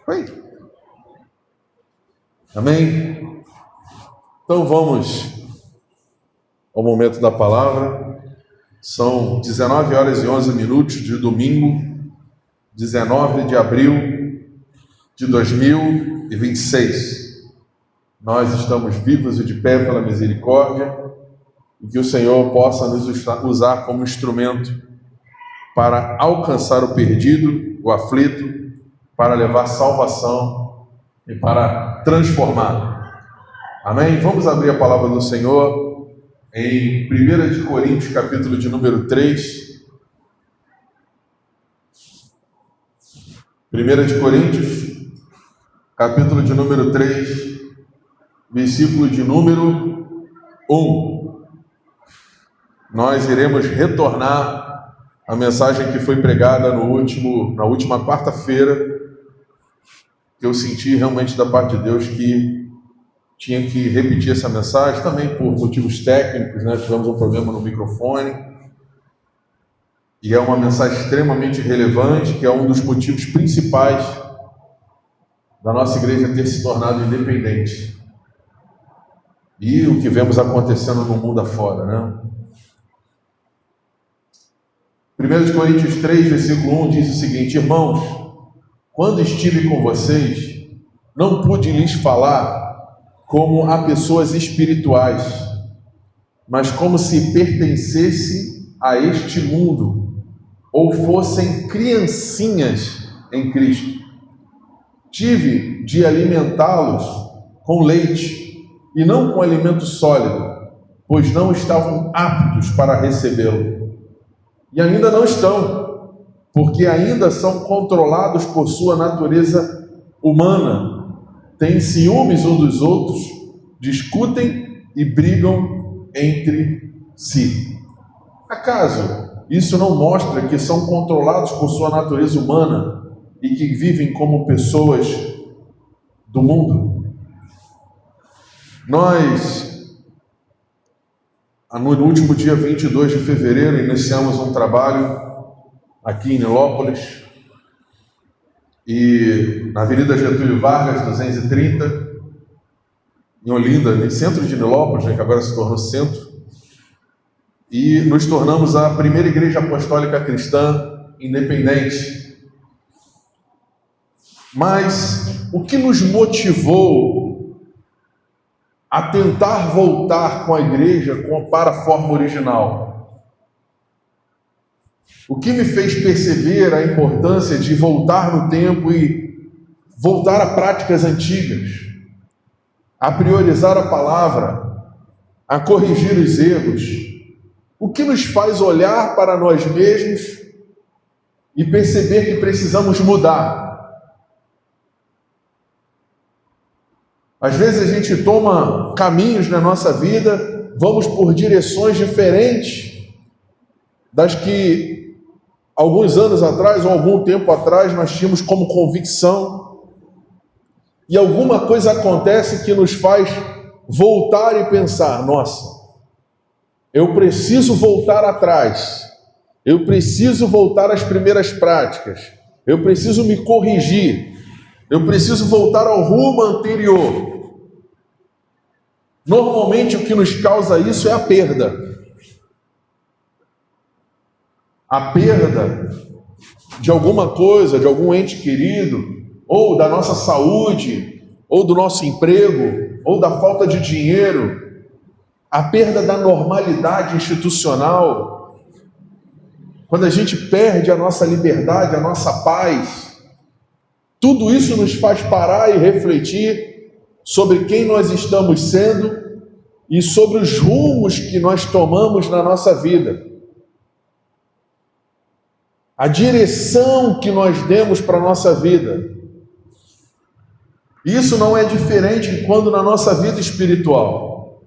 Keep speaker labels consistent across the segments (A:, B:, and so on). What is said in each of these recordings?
A: Oi. Amém? Então vamos ao momento da palavra. São 19 horas e 11 minutos de domingo, 19 de abril de 2026. Nós estamos vivos e de pé pela misericórdia e que o Senhor possa nos usar como instrumento para alcançar o perdido, o aflito, para levar salvação e para transformar. Amém? Vamos abrir a palavra do Senhor em 1 de Coríntios, capítulo de número 3. 1 de Coríntios, capítulo de número 3, versículo de número 1. Nós iremos retornar à mensagem que foi pregada na última quarta-feira, que eu senti realmente da parte de Deus que tinha que repetir essa mensagem, também por motivos técnicos, né? Tivemos um problema no microfone, e é uma mensagem extremamente relevante, que é um dos motivos principais da nossa igreja ter se tornado independente. E o que vemos acontecendo no mundo afora, né? 1 Coríntios 3, versículo 1 diz o seguinte: irmãos, quando estive com vocês, não pude lhes falar como a pessoas espirituais, mas como se pertencesse a este mundo, ou fossem criancinhas em Cristo. Tive de alimentá-los com leite, e não com alimento sólido, pois não estavam aptos para recebê-lo. E ainda não estão, porque ainda são controlados por sua natureza humana, têm ciúmes uns dos outros, discutem e brigam entre si. Acaso isso não mostra que são controlados por sua natureza humana e que vivem como pessoas do mundo? Nós, no último dia 22 de fevereiro, iniciamos um trabalho aqui em Nilópolis, e na Avenida Getúlio Vargas, 230, em Olinda, no centro de Nilópolis, que agora se tornou centro, e nos tornamos a primeira igreja apostólica cristã independente. Mas o que nos motivou a tentar voltar com a igreja para a forma original? O que me fez perceber a importância de voltar no tempo e voltar a práticas antigas, a priorizar a palavra, a corrigir os erros? O que nos faz olhar para nós mesmos e perceber que precisamos mudar? Às vezes a gente toma caminhos na nossa vida, vamos por direções diferentes das que alguns anos atrás ou algum tempo atrás nós tínhamos como convicção, e alguma coisa acontece que nos faz voltar e pensar: nossa, eu preciso voltar atrás, eu preciso voltar às primeiras práticas, eu preciso me corrigir, eu preciso voltar ao rumo anterior. Normalmente o que nos causa isso é a perda. A perda de alguma coisa, de algum ente querido, ou da nossa saúde, ou do nosso emprego, ou da falta de dinheiro, a perda da normalidade institucional, quando a gente perde a nossa liberdade, a nossa paz, tudo isso nos faz parar e refletir sobre quem nós estamos sendo e sobre os rumos que nós tomamos na nossa vida. A direção que nós demos para a nossa vida. Isso não é diferente quando na nossa vida espiritual,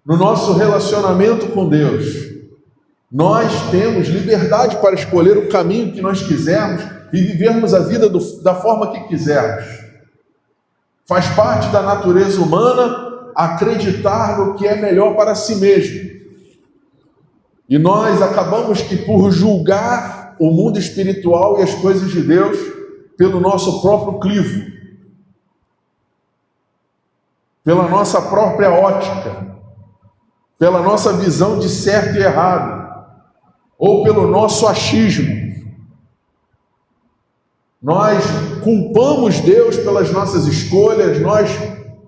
A: no nosso relacionamento com Deus, nós temos liberdade para escolher o caminho que nós quisermos e vivermos a vida da forma que quisermos. Faz parte da natureza humana acreditar no que é melhor para si mesmo. E nós acabamos que por julgar o mundo espiritual e as coisas de Deus, pelo nosso próprio crivo, pela nossa própria ótica, pela nossa visão de certo e errado, ou pelo nosso achismo. Nós culpamos Deus pelas nossas escolhas, nós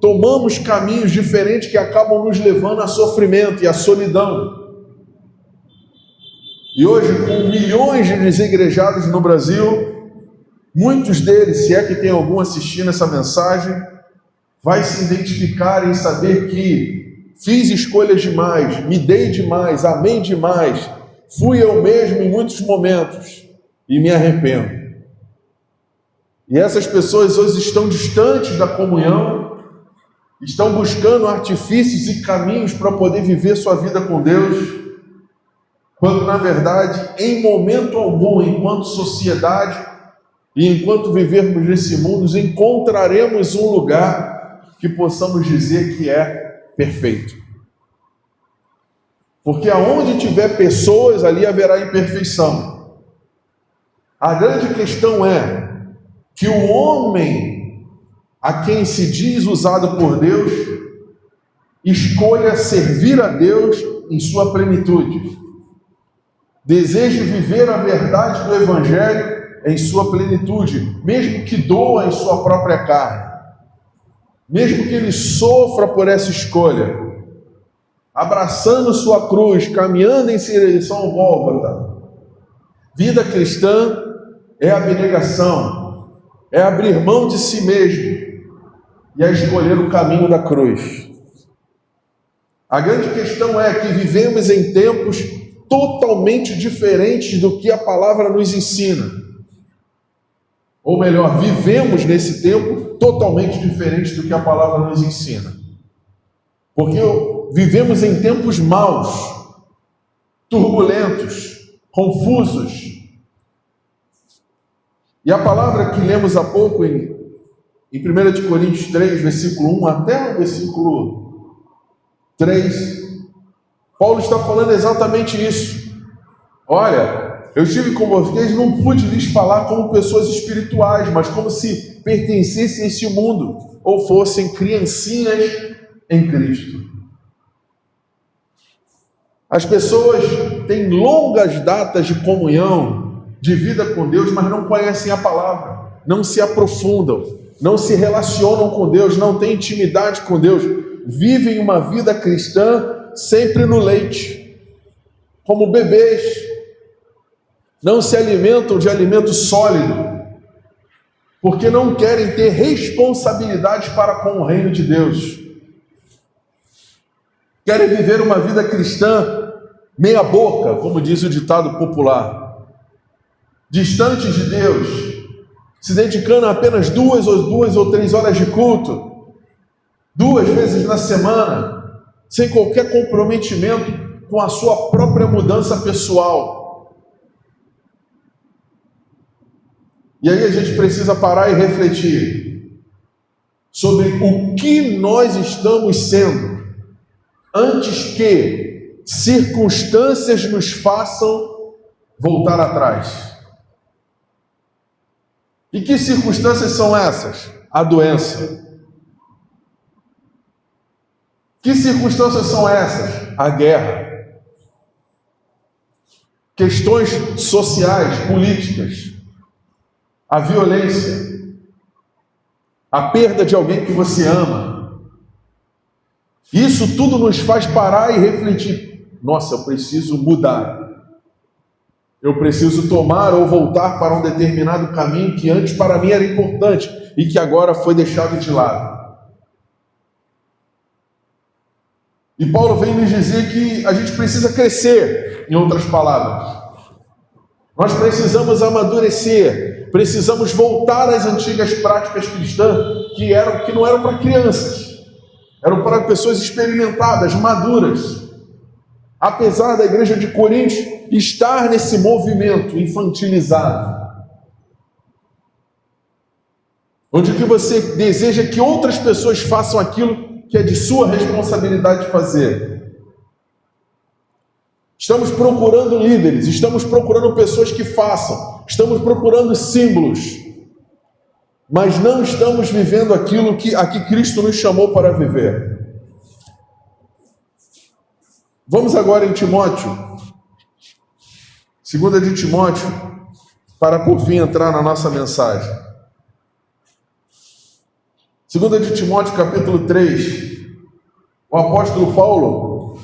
A: tomamos caminhos diferentes que acabam nos levando a sofrimento e a solidão. E hoje, com milhões de desigrejados no Brasil, muitos deles, se é que tem algum assistindo essa mensagem, vai se identificar em saber que fiz escolhas demais, me dei demais, amei demais, fui eu mesmo em muitos momentos e me arrependo. E essas pessoas hoje estão distantes da comunhão, estão buscando artifícios e caminhos para poder viver sua vida com Deus, quando na verdade, em momento algum, enquanto sociedade e enquanto vivermos nesse mundo, encontraremos um lugar que possamos dizer que é perfeito. Porque aonde tiver pessoas, ali haverá imperfeição. A grande questão é que o homem a quem se diz usado por Deus escolha servir a Deus em sua plenitude. Deseje viver a verdade do Evangelho em sua plenitude, mesmo que doa em sua própria carne, mesmo que ele sofra por essa escolha, abraçando sua cruz, caminhando em direção ao Gólgota. Vida cristã é abnegação, é abrir mão de si mesmo e é escolher o caminho da cruz. A grande questão é que vivemos em tempos totalmente diferentes do que a palavra nos ensina. Ou melhor, vivemos nesse tempo totalmente diferente do que a palavra nos ensina. Porque vivemos em tempos maus, turbulentos, confusos. E a palavra que lemos há pouco em 1 Coríntios 3, versículo 1 até o versículo 3, Paulo está falando exatamente isso. Olha, eu estive com vocês, não pude lhes falar como pessoas espirituais, mas como se pertencessem a esse mundo, ou fossem criancinhas em Cristo. As pessoas têm longas datas de comunhão, de vida com Deus, mas não conhecem a palavra, não se aprofundam, não se relacionam com Deus, não têm intimidade com Deus, vivem uma vida cristã sempre no leite, como bebês, não se alimentam de alimento sólido, porque não querem ter responsabilidade para com o reino de Deus. Querem viver uma vida cristã meia boca, como diz o ditado popular, distantes de Deus, se dedicando a apenas 2 ou 3 horas de culto, 2 vezes na semana, sem qualquer comprometimento com a sua própria mudança pessoal. E aí a gente precisa parar e refletir sobre o que nós estamos sendo, antes que circunstâncias nos façam voltar atrás. E que circunstâncias são essas? A doença. Que circunstâncias são essas? A guerra. Questões sociais, políticas. A violência. A perda de alguém que você ama. Isso tudo nos faz parar e refletir. Nossa, eu preciso mudar. Eu preciso tomar ou voltar para um determinado caminho que antes para mim era importante e que agora foi deixado de lado. E Paulo vem nos dizer que a gente precisa crescer, em outras palavras. Nós precisamos amadurecer, precisamos voltar às antigas práticas cristãs que não eram para crianças, eram para pessoas experimentadas, maduras. Apesar da igreja de Corinto estar nesse movimento infantilizado, onde que você deseja que outras pessoas façam aquilo que é de sua responsabilidade fazer. Estamos procurando líderes, estamos procurando pessoas que façam, estamos procurando símbolos, mas não estamos vivendo aquilo que Cristo nos chamou para viver. Vamos agora em Timóteo, 2 de Timóteo, para por fim entrar na nossa mensagem. 2 de Timóteo, capítulo 3, o apóstolo Paulo,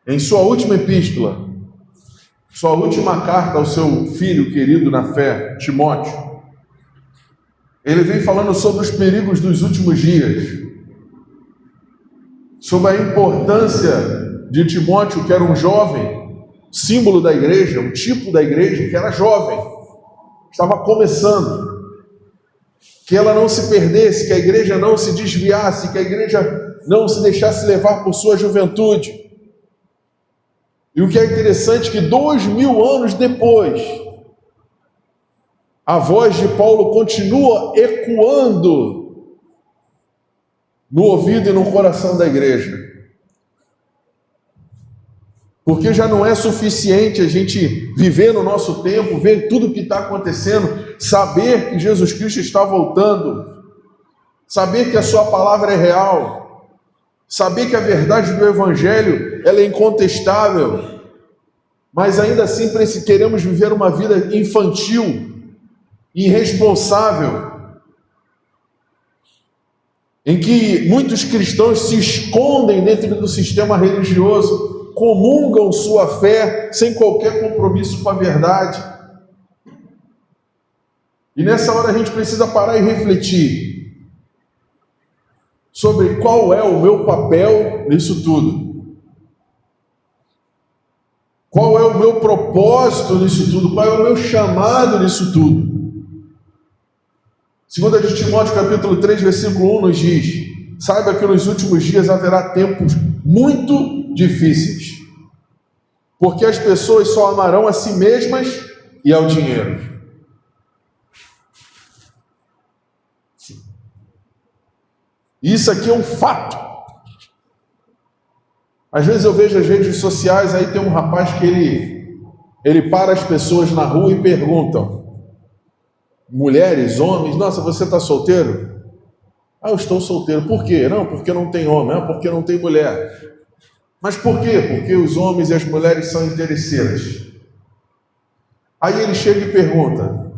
A: em sua última epístola, sua última carta ao seu filho querido na fé, Timóteo, ele vem falando sobre os perigos dos últimos dias, sobre a importância de Timóteo, que era um jovem, símbolo da igreja, um tipo da igreja, que era jovem, estava começando, que ela não se perdesse, que a igreja não se desviasse, que a igreja não se deixasse levar por sua juventude. E o que é interessante é que 2000 anos depois, a voz de Paulo continua ecoando no ouvido e no coração da igreja. Porque já não é suficiente a gente viver no nosso tempo, ver tudo o que está acontecendo, saber que Jesus Cristo está voltando, saber que a sua palavra é real, saber que a verdade do Evangelho ela é incontestável, mas ainda assim queremos viver uma vida infantil, irresponsável, em que muitos cristãos se escondem dentro do sistema religioso, comungam sua fé sem qualquer compromisso com a verdade. E nessa hora a gente precisa parar e refletir sobre qual é o meu papel nisso tudo. Qual é o meu propósito nisso tudo? Qual é o meu chamado nisso tudo? 2 de Timóteo, capítulo 3, versículo 1 nos diz: saiba que nos últimos dias haverá tempos muito difíceis, porque as pessoas só amarão a si mesmas e ao dinheiro. Isso aqui é um fato. Às vezes eu vejo as redes sociais, aí tem um rapaz que ele para as pessoas na rua e perguntam: mulheres, homens, nossa, você está solteiro? Ah, eu estou solteiro. Por quê? Não, porque não tem homem. Ah, porque não tem mulher. Mas por quê? Porque os homens e as mulheres são interesseiras. Aí ele chega e pergunta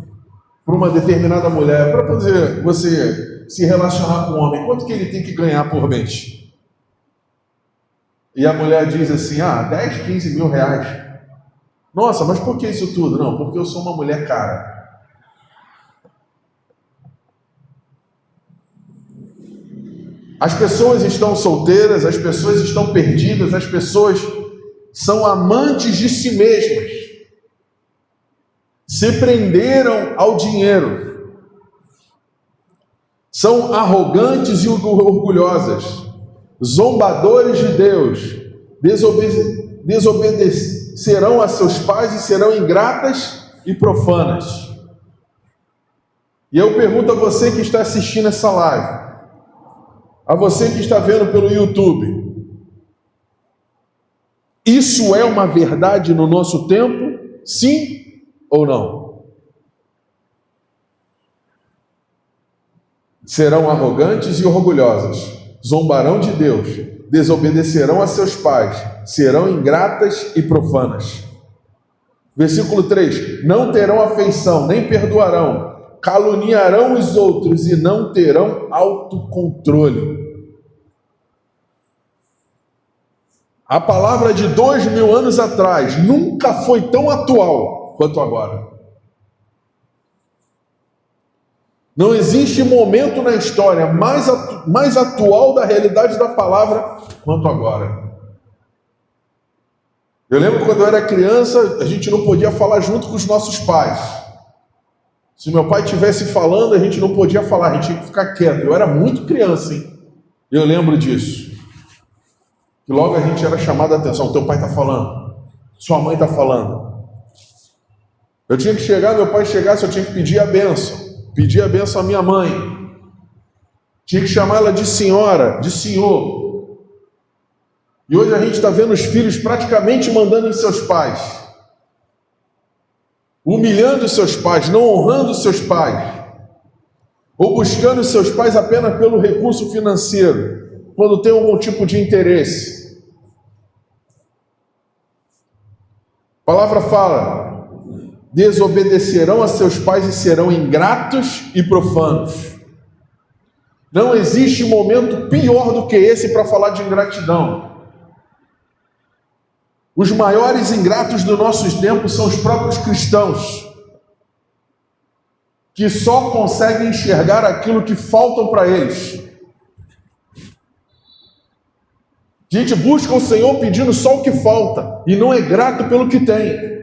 A: para uma determinada mulher, para poder você se relacionar com um homem, quanto que ele tem que ganhar por mês? E a mulher diz assim: 10, 15 mil reais. Nossa, mas por que isso tudo? Não, porque eu sou uma mulher cara. As pessoas estão solteiras, as pessoas estão perdidas, as pessoas são amantes de si mesmas, se prenderam ao dinheiro, são arrogantes e orgulhosas, zombadores de Deus, desobedecerão a seus pais e serão ingratas e profanas. E eu pergunto a você que está assistindo essa live, a você que está vendo pelo YouTube, isso é uma verdade no nosso tempo? Sim ou não? Serão arrogantes e orgulhosas, zombarão de Deus, desobedecerão a seus pais, serão ingratas e profanas. Versículo 3: não terão afeição, nem perdoarão, caluniarão os outros e não terão autocontrole. A palavra de 2000 anos atrás nunca foi tão atual quanto agora. Não existe momento na história mais atual da realidade da palavra quanto agora. Eu lembro quando eu era criança, a gente não podia falar junto com os nossos pais. Se meu pai estivesse falando, a gente não podia falar, a gente tinha que ficar quieto. Eu era muito criança, hein? Eu lembro disso. Que logo a gente era chamado a atenção. Teu pai está falando, sua mãe está falando. Eu tinha que chegar, meu pai chegasse, eu tinha que pedir a bênção à minha mãe. Tinha que chamar ela de senhora, de senhor. E hoje a gente está vendo os filhos praticamente mandando em seus pais, humilhando seus pais, não honrando seus pais. ou buscando seus pais apenas pelo recurso financeiro, quando tem algum tipo de interesse. A palavra fala: desobedecerão a seus pais e serão ingratos e profanos. Não existe momento pior do que esse para falar de ingratidão. Os maiores ingratos dos nossos tempos são os próprios cristãos, que só conseguem enxergar aquilo que faltam para eles. A gente busca o Senhor pedindo só o que falta e não é grato pelo que tem.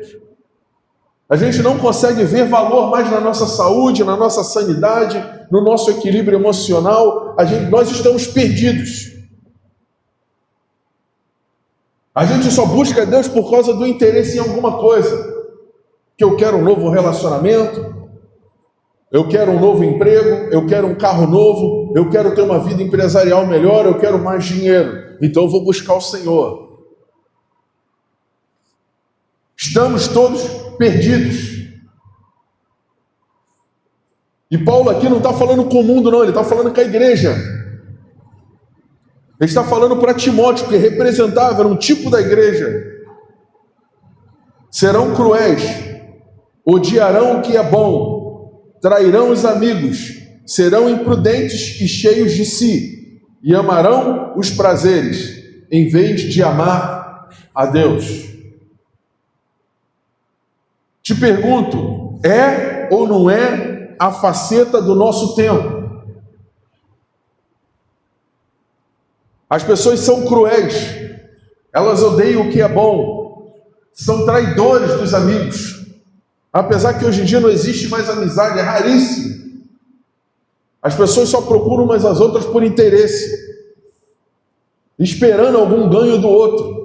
A: A gente não consegue ver valor mais na nossa saúde, na nossa sanidade, no nosso equilíbrio emocional. Nós estamos perdidos. A gente só busca Deus por causa do interesse em alguma coisa. Que eu quero um novo relacionamento, eu quero um novo emprego, eu quero um carro novo, eu quero ter uma vida empresarial melhor, eu quero mais dinheiro. Então eu vou buscar o Senhor. Estamos todos perdidos. E Paulo aqui não está falando com o mundo, não, ele está falando com a igreja. Ele está falando para Timóteo, que representava, era um tipo da igreja. Serão cruéis, odiarão o que é bom, trairão os amigos, serão imprudentes e cheios de si, e amarão os prazeres, em vez de amar a Deus. Te pergunto, é ou não é a faceta do nosso tempo? As pessoas são cruéis, elas odeiam o que é bom, são traidores dos amigos. Apesar que hoje em dia não existe mais amizade, é raríssimo. As pessoas só procuram umas às outras por interesse, esperando algum ganho do outro.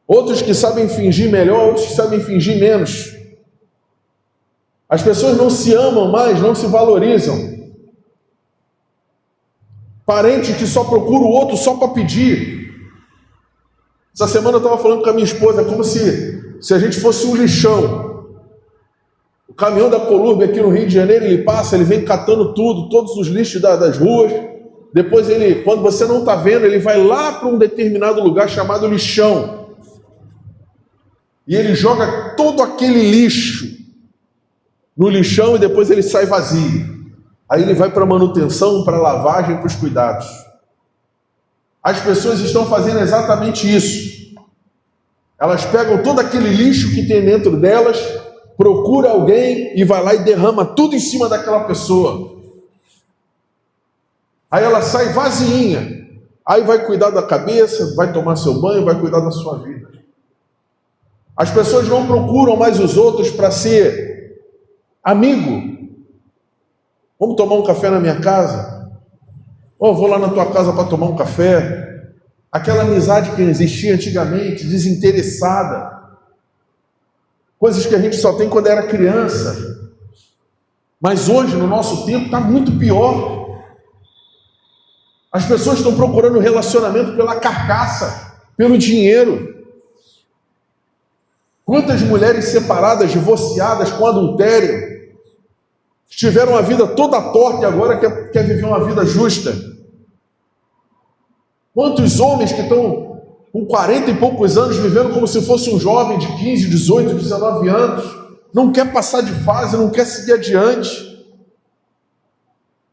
A: Outros que sabem fingir melhor, outros que sabem fingir menos. As pessoas não se amam mais, não se valorizam. Parente que só procura o outro só para pedir. Essa semana eu estava falando com a minha esposa, como se a gente fosse um lixão. O caminhão da Colurbe aqui no Rio de Janeiro, ele passa, ele vem catando tudo, todos os lixos das ruas. Depois ele, quando você não está vendo, ele vai lá para um determinado lugar chamado lixão. E ele joga todo aquele lixo no lixão e depois ele sai vazio. Aí ele vai para manutenção, para lavagem, para os cuidados. As pessoas estão fazendo exatamente isso. Elas pegam todo aquele lixo que tem dentro delas, procura alguém e vai lá e derrama tudo em cima daquela pessoa. Aí ela sai vazinha. Aí vai cuidar da cabeça, vai tomar seu banho, vai cuidar da sua vida. As pessoas não procuram mais os outros para ser amigo. Vamos tomar um café na minha casa? Ou vou lá na tua casa para tomar um café? Aquela amizade que existia antigamente, desinteressada. Coisas que a gente só tem quando era criança. Mas hoje, no nosso tempo, está muito pior. As pessoas estão procurando relacionamento pela carcaça, pelo dinheiro. Quantas mulheres separadas, divorciadas, com adultério, tiveram a vida toda torta e agora quer viver uma vida justa? Quantos homens que estão com 40 e poucos anos vivendo como se fosse um jovem de 15, 18, 19 anos, não quer passar de fase, não quer seguir adiante.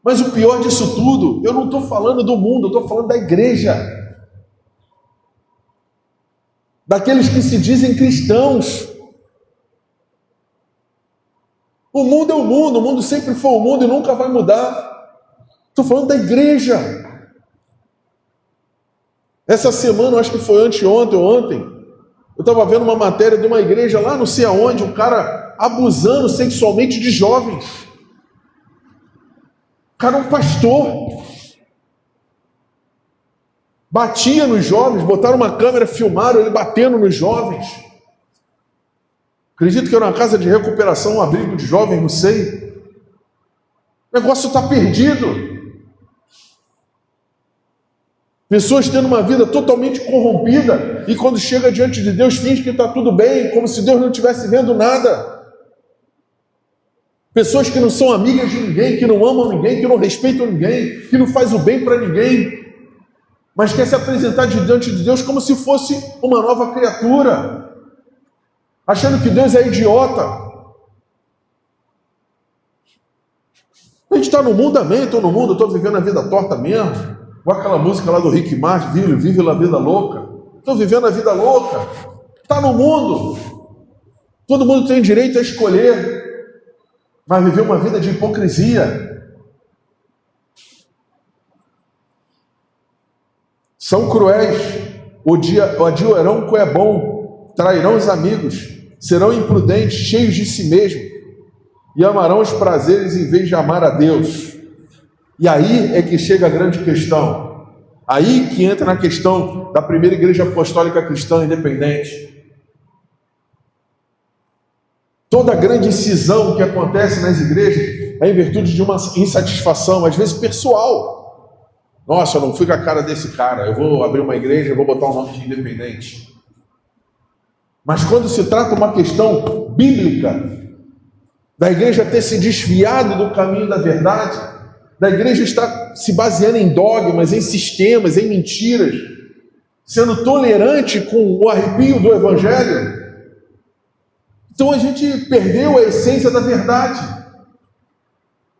A: Mas o pior disso tudo, eu não estou falando do mundo, eu estou falando da igreja. Daqueles que se dizem cristãos. O mundo é o mundo sempre foi o mundo e nunca vai mudar. Estou falando da igreja. Essa semana, acho que foi anteontem ou ontem, eu estava vendo uma matéria de uma igreja lá não sei aonde, um cara abusando sexualmente de jovens. O cara é um pastor. Batia nos jovens, botaram uma câmera, filmaram ele batendo nos jovens. Acredito que era uma casa de recuperação, um abrigo de jovens, não sei. O negócio está perdido. Pessoas tendo uma vida totalmente corrompida e quando chega diante de Deus finge que está tudo bem, como se Deus não estivesse vendo nada. Pessoas que não são amigas de ninguém, que não amam ninguém, que não respeitam ninguém, que não faz o bem para ninguém, mas quer se apresentar diante de Deus como se fosse uma nova criatura, achando que Deus é idiota. A gente está no mundo, amém? Estou no mundo, estou vivendo a vida torta mesmo. Ou aquela música lá do Rick Martin, vive a vida louca. Estou vivendo a vida louca. Está no mundo. Todo mundo tem direito a escolher, mas viver uma vida de hipocrisia. São cruéis, odiarão o que é bom, trairão os amigos, serão imprudentes, cheios de si mesmos, e amarão os prazeres em vez de amar a Deus. E aí é que chega a grande questão. Aí que entra na questão da primeira igreja apostólica cristã independente. Toda a grande incisão que acontece nas igrejas é em virtude de uma insatisfação, às vezes pessoal. Nossa, eu não fui com a cara desse cara, eu vou abrir uma igreja e vou botar o nome de independente. Mas quando se trata uma questão bíblica, da igreja ter se desviado do caminho da verdade, da igreja estar se baseando em dogmas, em sistemas, em mentiras, sendo tolerante com o arrepio do evangelho, então a gente perdeu a essência da verdade.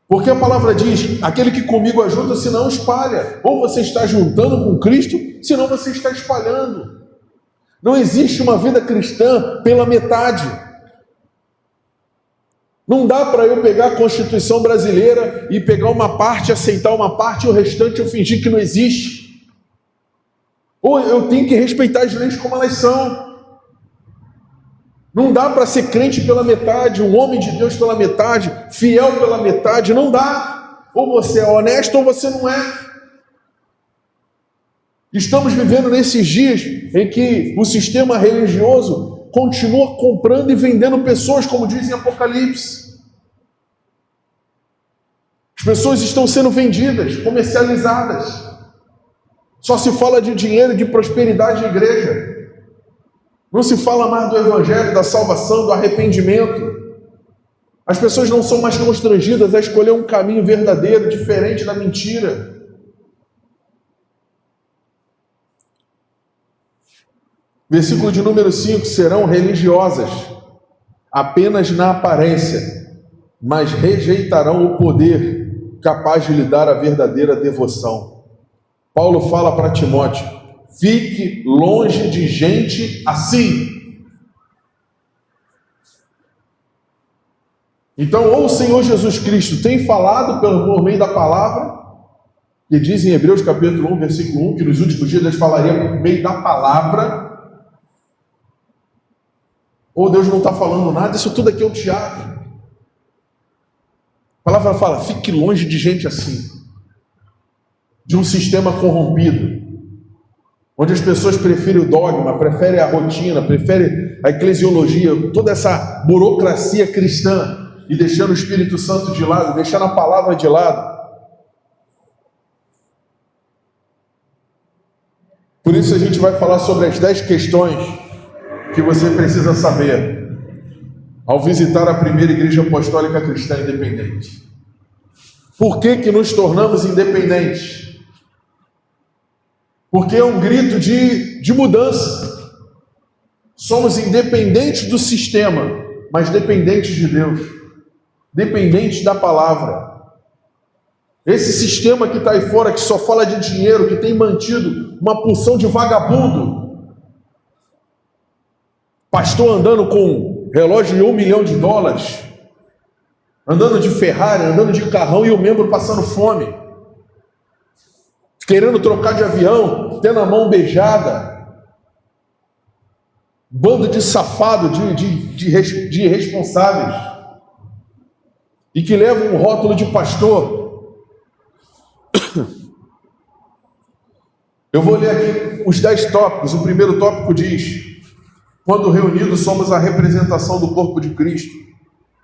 A: Porque a palavra diz, aquele que comigo ajunta, senão espalha. Ou você está juntando com Cristo, senão você está espalhando. Não existe uma vida cristã pela metade. Não dá para eu pegar a Constituição brasileira e pegar uma parte, aceitar uma parte e o restante eu fingir que não existe. Ou eu tenho que respeitar as leis como elas são. Não dá para ser crente pela metade, um homem de Deus pela metade, fiel pela metade, não dá. Ou você é honesto ou você não é. Estamos vivendo nesses dias em que o sistema religioso continua comprando e vendendo pessoas, como diz em Apocalipse. As pessoas estão sendo vendidas, comercializadas. Só se fala de dinheiro e de prosperidade em igreja. Não se fala mais do evangelho, da salvação, do arrependimento. As pessoas não são mais constrangidas a escolher um caminho verdadeiro, diferente da mentira. Versículo de número 5, serão religiosas, apenas na aparência, mas rejeitarão o poder capaz de lhe dar a verdadeira devoção. Paulo fala para Timóteo, fique longe de gente assim. Então, ou o Senhor Jesus Cristo tem falado por meio da palavra, que diz em Hebreus capítulo 1, versículo 1, que nos últimos dias Deus falaria por meio da palavra, ou Deus não está falando nada, isso tudo aqui é o teatro. A palavra fala, fique longe de gente assim, de um sistema corrompido, onde as pessoas preferem o dogma, preferem a rotina, preferem a eclesiologia, toda essa burocracia cristã, e deixando o Espírito Santo de lado, deixando a palavra de lado. Por isso a gente vai falar sobre as 10 questões que você precisa saber ao visitar a primeira igreja apostólica cristã independente. Por que que nos tornamos independentes? Porque é um grito de mudança. Somos independentes do sistema, mas dependentes de Deus, dependentes da palavra. Esse sistema que está aí fora, que só fala de dinheiro, que tem mantido uma porção de vagabundo, pastor andando com relógio de $1 milhão, andando de Ferrari, andando de carrão, e o membro passando fome, querendo trocar de avião, tendo a mão beijada, bando de safado, de irresponsáveis, e que levam um rótulo de pastor. Eu vou ler aqui os 10 tópicos. O primeiro tópico diz, quando reunidos somos a representação do corpo de Cristo,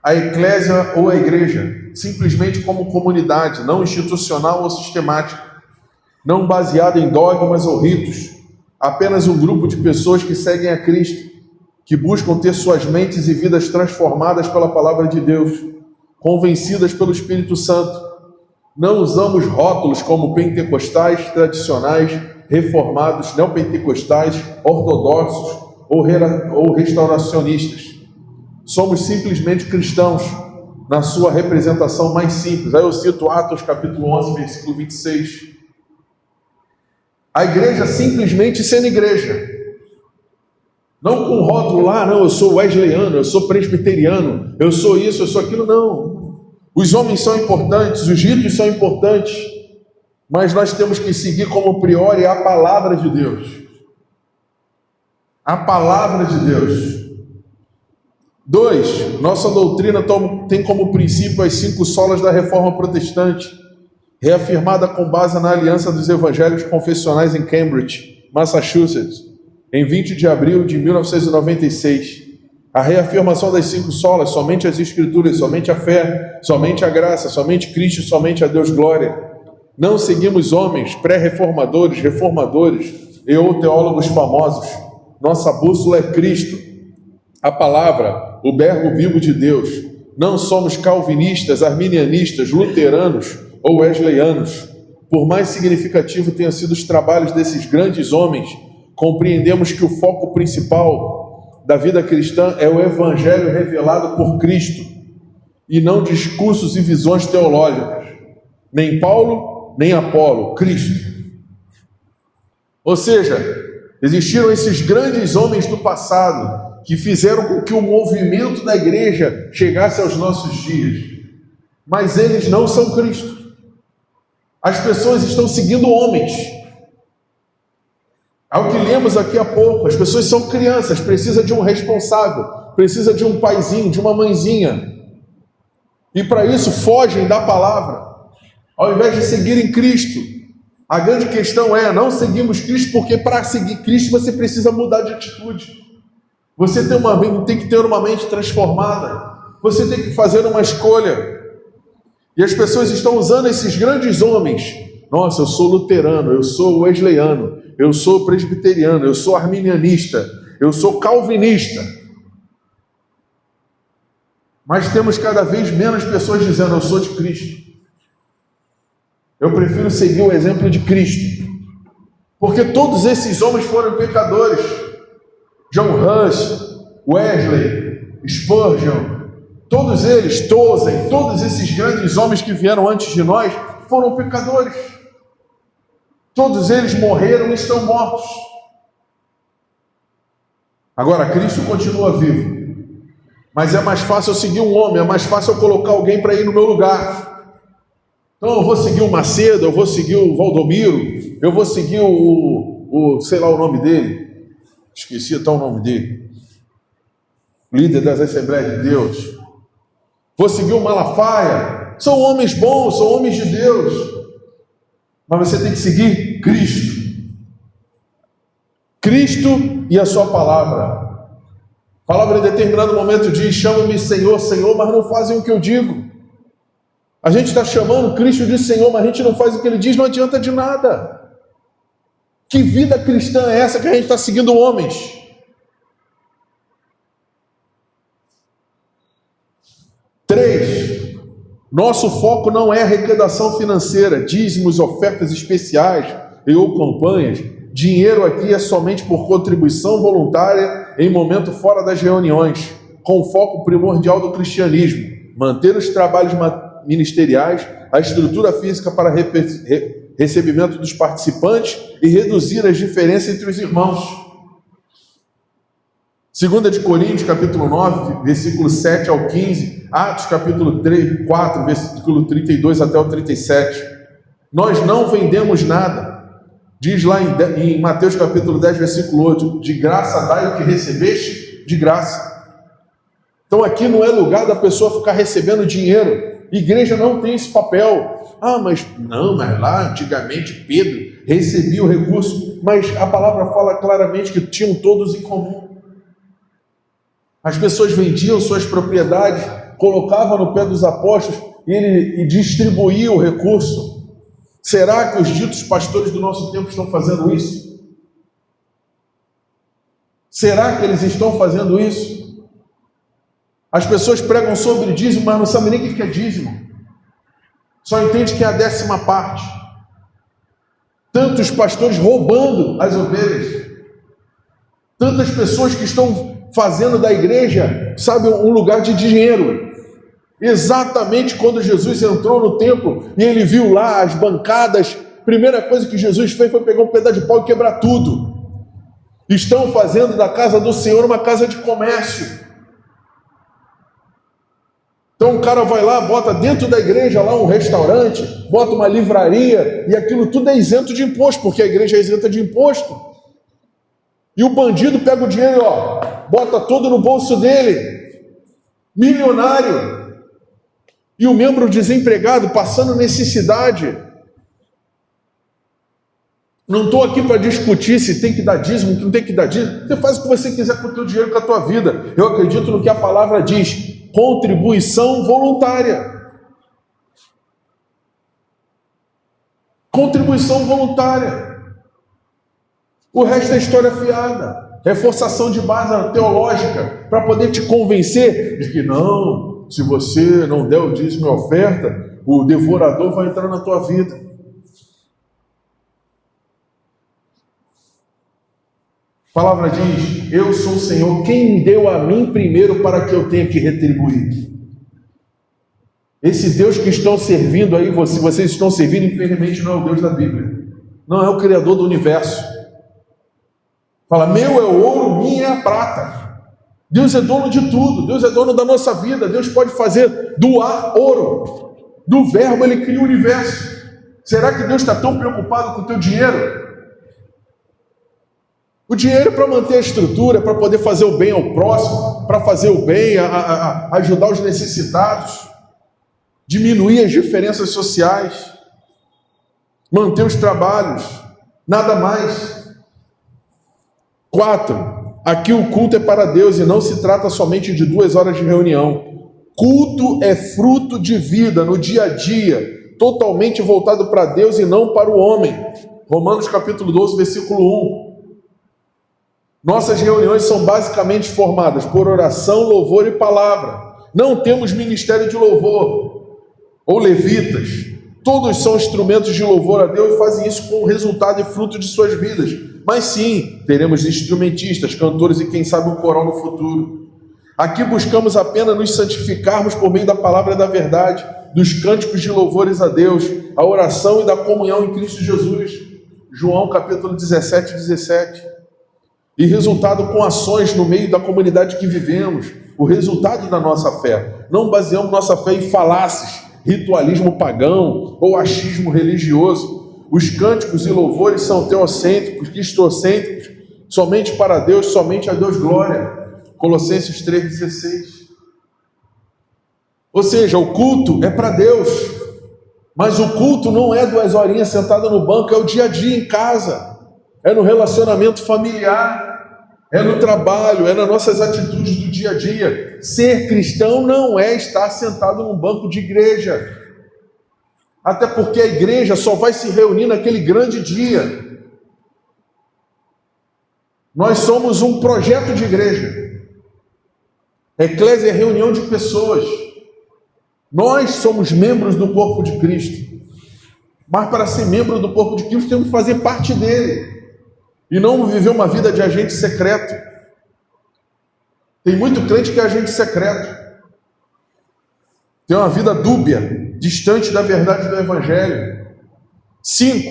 A: a eclésia ou a igreja, simplesmente como comunidade, não institucional ou sistemática, não baseada em dogmas ou ritos, apenas um grupo de pessoas que seguem a Cristo, que buscam ter suas mentes e vidas transformadas pela palavra de Deus, convencidas pelo Espírito Santo. Não usamos rótulos como pentecostais, tradicionais, reformados, neopentecostais, ortodoxos ou restauracionistas. Somos simplesmente cristãos, na sua representação mais simples. Aí eu cito Atos capítulo 11, versículo 26. A igreja simplesmente sendo igreja. Não com rótulo lá, não, eu sou wesleyano, eu sou presbiteriano, eu sou isso, eu sou aquilo, não. Os homens são importantes, os ritos são importantes, mas nós temos que seguir como priori a palavra de Deus. A palavra de Deus. 2. Nossa doutrina tem como princípio as 5 solas da Reforma Protestante, reafirmada com base na Aliança dos Evangelhos Confessionais em Cambridge, Massachusetts, em 20 de abril de 1996. A reafirmação das 5 solas, somente as Escrituras, somente a fé, somente a graça, somente Cristo, somente a Deus glória. Não seguimos homens, pré-reformadores, reformadores e ou teólogos famosos. Nossa bússola é Cristo, a palavra, o verbo vivo de Deus. Não somos calvinistas, arminianistas, luteranos ou wesleyanos. Por mais significativo tenham sido os trabalhos desses grandes homens, compreendemos que o foco principal da vida cristã é o Evangelho revelado por Cristo, e não discursos e visões teológicas. Nem Paulo, nem Apolo, Cristo. Ou seja, existiram esses grandes homens do passado que fizeram com que o movimento da igreja chegasse aos nossos dias. Mas eles não são Cristo. As pessoas estão seguindo homens. Ao que lemos aqui há pouco, as pessoas são crianças, precisa de um responsável, precisa de um paizinho, de uma mãezinha. E para isso fogem da palavra, ao invés de seguirem Cristo. A grande questão é, não seguimos Cristo porque para seguir Cristo você precisa mudar de atitude. Você tem que ter uma mente transformada. Você tem que fazer uma escolha. E as pessoas estão usando esses grandes homens. Nossa, eu sou luterano, eu sou wesleyano, eu sou presbiteriano, eu sou arminianista, eu sou calvinista. Mas temos cada vez menos pessoas dizendo, eu sou de Cristo. Eu prefiro seguir o exemplo de Cristo. Porque todos esses homens foram pecadores. John Huss, Wesley, Spurgeon, todos eles, Tozer, todos esses grandes homens que vieram antes de nós, foram pecadores. Todos eles morreram e estão mortos. Agora, Cristo continua vivo. Mas é mais fácil eu seguir um homem, é mais fácil eu colocar alguém para ir no meu lugar. Então eu vou seguir o Macedo, eu vou seguir o Valdomiro, eu vou seguir sei lá o nome dele. Esqueci até o nome dele. Líder das Assembleias de Deus. Vou seguir o Malafaia. São homens bons, são homens de Deus. Mas você tem que seguir Cristo. Cristo e a sua palavra. A palavra em determinado momento diz, chama-me Senhor, Senhor, mas não fazem o que eu digo. A gente está chamando Cristo de Senhor, mas a gente não faz o que Ele diz, não adianta de nada. Que vida cristã é essa que a gente está seguindo homens? Três, nosso foco não é arrecadação financeira, dízimos, ofertas especiais e ou campanhas. Dinheiro aqui é somente por contribuição voluntária em momento fora das reuniões, com o foco primordial do cristianismo, manter os trabalhos ministeriais, a estrutura física para recebimento dos participantes e reduzir as diferenças entre os irmãos. 2 de Coríntios, capítulo 9, versículo 7 ao 15, Atos, capítulo 4, versículo 32 até o 37. Nós não vendemos nada. Diz lá em Mateus, capítulo 10, versículo 8, de graça dai o que recebeste, de graça. Então aqui não é lugar da pessoa ficar recebendo dinheiro. Igreja não tem esse papel. Mas lá antigamente Pedro recebia o recurso, mas a palavra fala claramente que tinham todos em comum. As pessoas vendiam suas propriedades, colocavam no pé dos apóstolos e distribuíam o recurso. Será que os ditos pastores do nosso tempo estão fazendo isso? Será que eles estão fazendo isso? As pessoas pregam sobre dízimo, mas não sabem nem o que é dízimo. Só entende que é a 10ª parte. Tantos pastores roubando as ovelhas. Tantas pessoas que estão fazendo da igreja, sabe, um lugar de dinheiro. Exatamente quando Jesus entrou no templo e ele viu lá as bancadas, a primeira coisa que Jesus fez foi pegar um pedaço de pau e quebrar tudo. Estão fazendo da casa do Senhor uma casa de comércio. Então o cara vai lá, bota dentro da igreja lá um restaurante, bota uma livraria, e aquilo tudo é isento de imposto, porque a igreja é isenta de imposto. E o bandido pega o dinheiro, bota todo no bolso dele, milionário. E o membro desempregado passando necessidade. Não estou aqui para discutir se tem que dar dízimo, se não tem que dar dízimo. Você faz o que você quiser com o teu dinheiro, com a tua vida. Eu acredito no que a palavra diz. Contribuição voluntária. Contribuição voluntária. O resto é história fiada. É forçação de base teológica para poder te convencer de que não, se você não der o dízimo e a oferta, o devorador vai entrar na tua vida. A palavra diz, eu sou o Senhor, quem deu a mim primeiro para que eu tenha que retribuir? Esse Deus que estão servindo aí, vocês estão servindo, infelizmente não é o Deus da Bíblia. Não é o Criador do universo. Fala, meu é o ouro, minha é a prata. Deus é dono de tudo, Deus é dono da nossa vida, Deus pode fazer do ar ouro. Do verbo ele cria o universo. Será que Deus está tão preocupado com o teu dinheiro? O dinheiro é para manter a estrutura, para poder fazer o bem ao próximo, para fazer o bem, ajudar os necessitados, diminuir as diferenças sociais, manter os trabalhos, nada mais. 4. Aqui o culto é para Deus e não se trata somente de 2 horas de reunião. Culto é fruto de vida no dia a dia, totalmente voltado para Deus e não para o homem. Romanos capítulo 12, versículo 1. Nossas reuniões são basicamente formadas por oração, louvor e palavra. Não temos ministério de louvor ou levitas. Todos são instrumentos de louvor a Deus e fazem isso com o resultado e fruto de suas vidas. Mas sim, teremos instrumentistas, cantores e quem sabe um coral no futuro. Aqui buscamos apenas nos santificarmos por meio da palavra e da verdade, dos cânticos de louvores a Deus, a oração e da comunhão em Cristo Jesus. João capítulo 17, 17. E resultado com ações no meio da comunidade que vivemos, o resultado da nossa fé. Não baseamos nossa fé em falácias, ritualismo pagão ou achismo religioso. Os cânticos e louvores são teocêntricos, cristocêntricos, somente para Deus, somente a Deus glória. Colossenses 3,16. Ou seja, o culto é para Deus, mas o culto não é 2 horinhas sentado no banco, é o dia a dia em casa. É no relacionamento familiar, é no trabalho, é nas nossas atitudes do dia a dia. Ser cristão não é estar sentado num banco de igreja. Até porque a igreja só vai se reunir naquele grande dia. Nós somos um projeto de igreja. Eclésia é reunião de pessoas. Nós somos membros do corpo de Cristo. Mas para ser membro do corpo de Cristo, temos que fazer parte dele. E não viver uma vida de agente secreto. Tem muito crente que é agente secreto. Tem uma vida dúbia, distante da verdade do Evangelho. 5.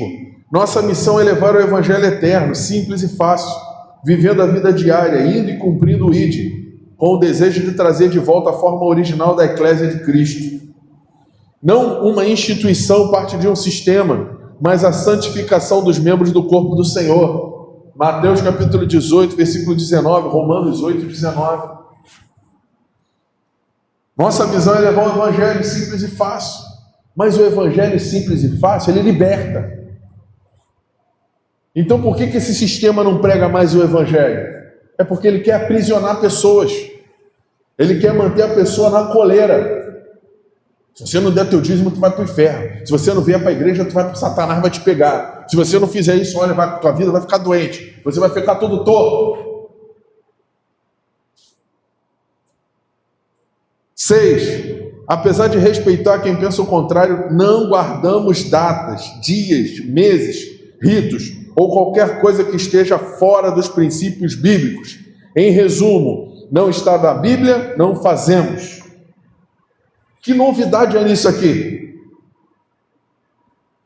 A: Nossa missão é levar o Evangelho eterno, simples e fácil, vivendo a vida diária, indo e cumprindo o ID, com o desejo de trazer de volta a forma original da Eclésia de Cristo. Não uma instituição parte de um sistema, mas a santificação dos membros do corpo do Senhor. Mateus capítulo 18, versículo 19, Romanos 8, 19. Nossa visão é levar o Evangelho simples e fácil. Mas o Evangelho simples e fácil, ele liberta. Então por que esse sistema não prega mais o Evangelho? É porque ele quer aprisionar pessoas. Ele quer manter a pessoa na coleira. Se você não der teu dízimo, tu vai para o inferno. Se você não vier para a igreja, tu vai para Satanás, vai te pegar. Se você não fizer isso, olha, tua vida vai ficar doente. Você vai ficar todo torto. 6. Apesar de respeitar quem pensa o contrário, não guardamos datas, dias, meses, ritos ou qualquer coisa que esteja fora dos princípios bíblicos. Em resumo, não está na Bíblia, não fazemos. Que novidade é nisso aqui?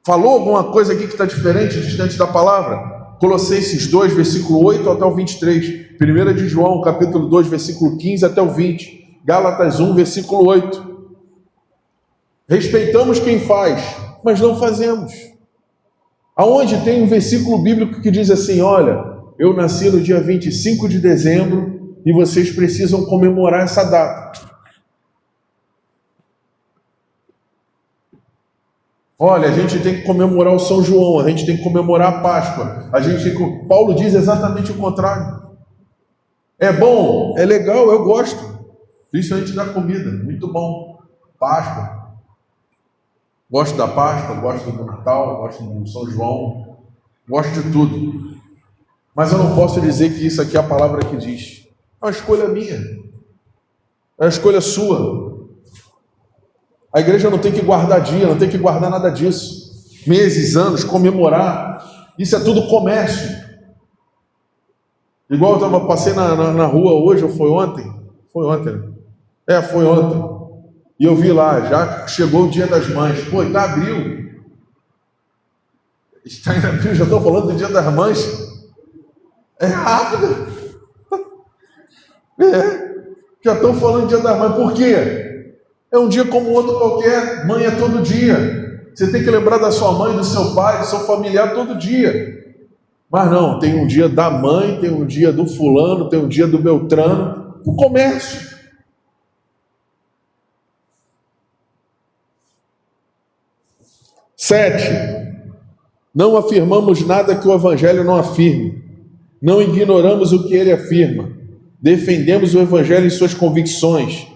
A: Falou alguma coisa aqui que está diferente, distante da palavra? Colossenses 2, versículo 8 até o 23. 1 de João, capítulo 2, versículo 15 até o 20. Gálatas 1, versículo 8. Respeitamos quem faz, mas não fazemos. Aonde tem um versículo bíblico que diz assim, olha, eu nasci no dia 25 de dezembro e vocês precisam comemorar essa data. Olha, a gente tem que comemorar o São João, a gente tem que comemorar a Páscoa. Paulo diz exatamente o contrário. É bom, é legal, eu gosto. Principalmente da comida, muito bom. Páscoa. Gosto da Páscoa, gosto do Natal, gosto do São João, gosto de tudo. Mas eu não posso dizer que isso aqui é a palavra que diz. É uma escolha minha. É uma escolha sua. A igreja não tem que guardar dia, não tem que guardar nada disso. Meses, anos, comemorar. Isso é tudo comércio. Igual eu passei na rua hoje, ou foi ontem? Foi ontem, né? Foi ontem. E eu vi lá, já chegou o Dia das Mães. Pô, está abril. Está em abril, já estou falando do Dia das Mães. É rápido. Já estão falando do Dia das Mães. Por quê? É um dia como outro qualquer. Mãe é todo dia. Você tem que lembrar da sua mãe, do seu pai, do seu familiar todo dia. Mas não, tem um dia da mãe, tem um dia do fulano, tem um dia do Beltrano. O comércio. 7. Não afirmamos nada que o Evangelho não afirme. Não ignoramos o que ele afirma. Defendemos o Evangelho em suas convicções.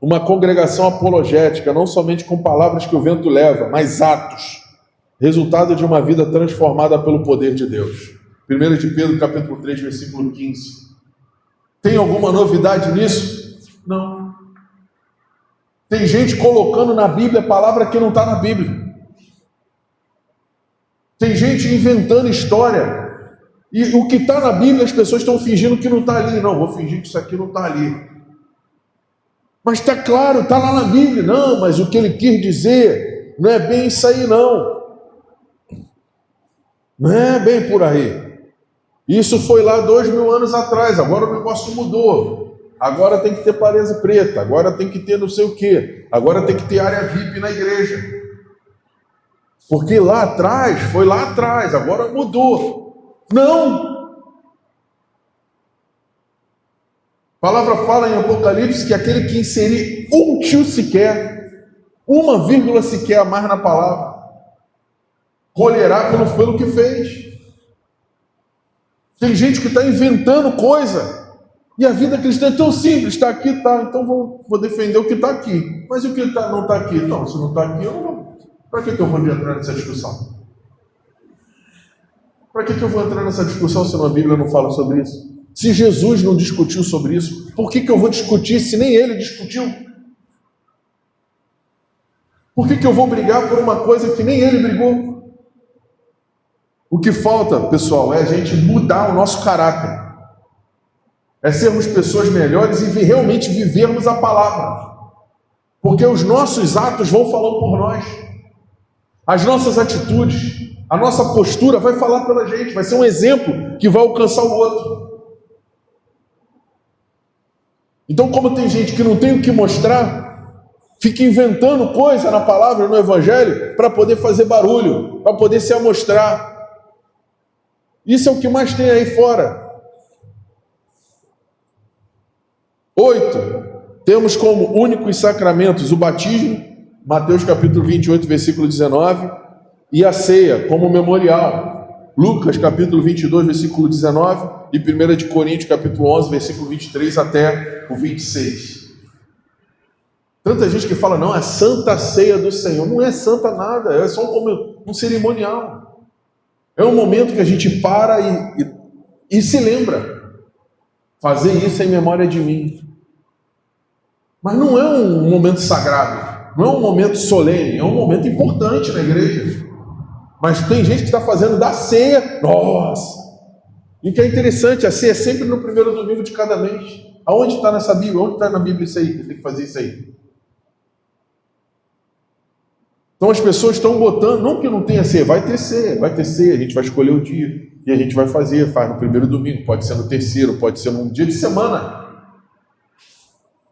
A: Uma congregação apologética, não somente com palavras que o vento leva, mas atos. Resultado de uma vida transformada pelo poder de Deus. 1 de Pedro, capítulo 3, versículo 15. Tem alguma novidade nisso? Não. Tem gente colocando na Bíblia a palavra que não está na Bíblia. Tem gente inventando história. E o que está na Bíblia, as pessoas estão fingindo que não está ali. Não, vou fingir que isso aqui não está ali. Mas está claro, está lá na Bíblia. Não, mas o que ele quis dizer não é bem isso aí, não. Não é bem por aí. Isso foi lá 2000 anos atrás. Agora o negócio mudou. Agora tem que ter parede preta. Agora tem que ter não sei o quê. Agora tem que ter área VIP na igreja. Porque lá atrás, foi lá atrás, agora mudou. Não! A palavra fala em Apocalipse que aquele que inserir um tio sequer, uma vírgula sequer a mais na palavra, colherá pelo que fez. Tem gente que está inventando coisa, e a vida cristã é tão simples, está aqui, está, então vou defender o que está aqui. Mas o que não está aqui? Não, se não está aqui, eu não vou. Para que eu vou entrar nessa discussão? Para que eu vou entrar nessa discussão se a Bíblia não fala sobre isso? Se Jesus não discutiu sobre isso, por que eu vou discutir se nem ele discutiu? Por que eu vou brigar por uma coisa que nem ele brigou? O que falta, pessoal, é a gente mudar o nosso caráter. É sermos pessoas melhores e realmente vivermos a palavra. Porque os nossos atos vão falando por nós. As nossas atitudes, a nossa postura vai falar pela gente, vai ser um exemplo que vai alcançar o outro. Então, como tem gente que não tem o que mostrar, fica inventando coisa na palavra, no Evangelho, para poder fazer barulho, para poder se amostrar. Isso é o que mais tem aí fora. 8. Temos como únicos sacramentos o batismo, Mateus capítulo 28, versículo 19, e a ceia como memorial, Lucas capítulo 22, versículo 19, e 1 de Coríntios capítulo 11, versículo 23 até o 26. Tanta gente que fala, não, é santa ceia do Senhor. Não é santa nada, é só um cerimonial. É um momento que a gente para e se lembra. Fazer isso em memória de mim. Mas não é um momento sagrado, não é um momento solene, é um momento importante na igreja. Mas tem gente que está fazendo da ceia, nossa! E o que é interessante, a ceia é sempre no primeiro domingo de cada mês. Aonde está nessa Bíblia? Onde está na Bíblia isso aí? Tem que fazer isso aí. Então as pessoas estão botando, não que não tenha ceia, vai ter ceia, a gente vai escolher o dia. E a gente vai faz no primeiro domingo, pode ser no terceiro, pode ser num dia de semana.